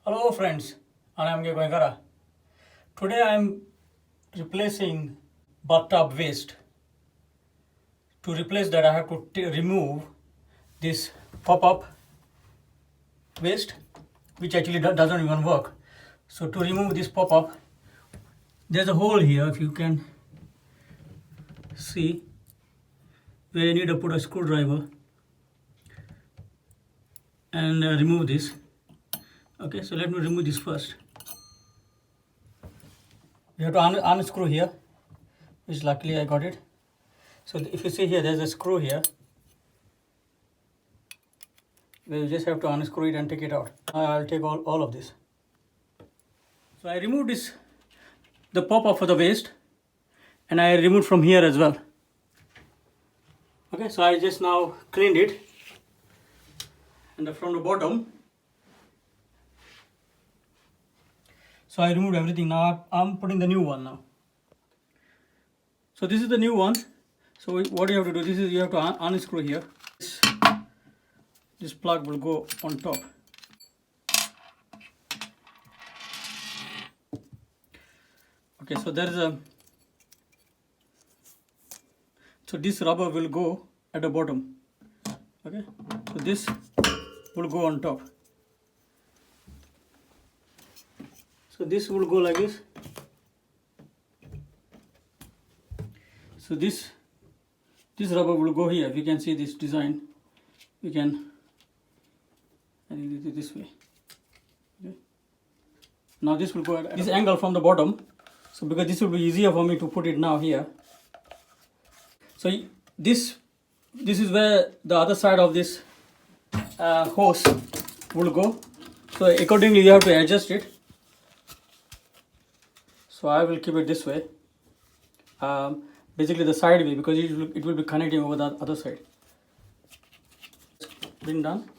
Hello friends, and I am Goan. Today I am replacing bathtub waste. To replace that, I have to remove this pop-up waste, which actually doesn't even work. So to remove this pop-up, there's a hole here, if you can see, where you need to put a screwdriver and remove this. Okay, so let me remove this first. You have to unscrew here, which luckily I got it. So if you see here, there's a screw here where you just have to unscrew it and take it out. I'll take all of this. So I removed the pop-up for the waste, and I removed from here as well. Okay, so I just now cleaned it, and from the bottom. So I removed everything. Now I'm putting the new one now. So this is the new one. So what you have to do, this is you have to unscrew here. This plug will go on top. Okay, so there is so this rubber will go at the bottom. Okay, so this will go on top. So this will go like this. So this rubber will go here. If you can see this design, you can, I think it this way. Okay. Now this will go at this angle from the bottom. So because this will be easier for me to put it now here. So this is where the other side of this hose will go. So accordingly you have to adjust it. So I will keep it this way, basically the side way, because it will be connecting over the other side. Been done.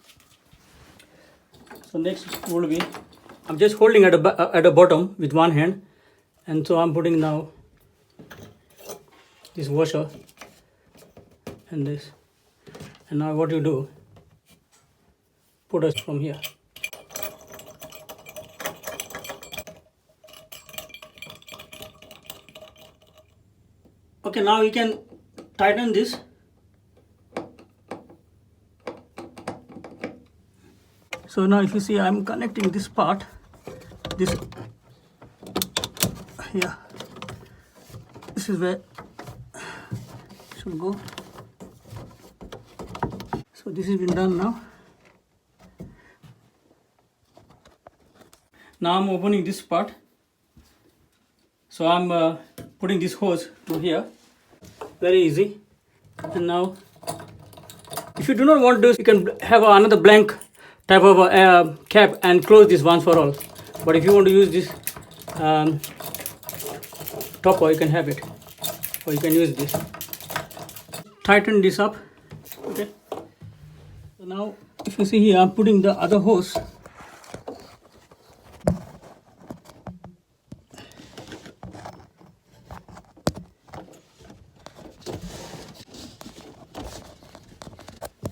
So next will be, I'm just holding at the bottom with one hand, and so I'm putting now this washer and this, and now what you do, put us from here. Okay, now you can tighten this. So now if you see, I'm connecting this part, this here. This is where it should go. So this has been done now. Now I'm opening this part. So I'm putting this hose to here. Very easy. And now, if you do not want this, you can have another blank type of a cap and close this once for all. But if you want to use this topper, you can have it, or you can use this. Tighten this up. Okay. So now, if you see here, I'm putting the other hose.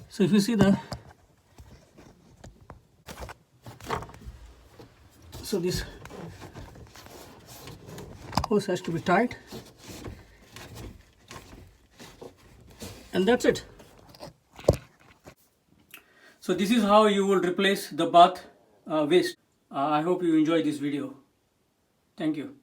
So if you see so this hose has to be tight, and that's it. So this is how you will replace the bath waste. I hope you enjoy this video. Thank you.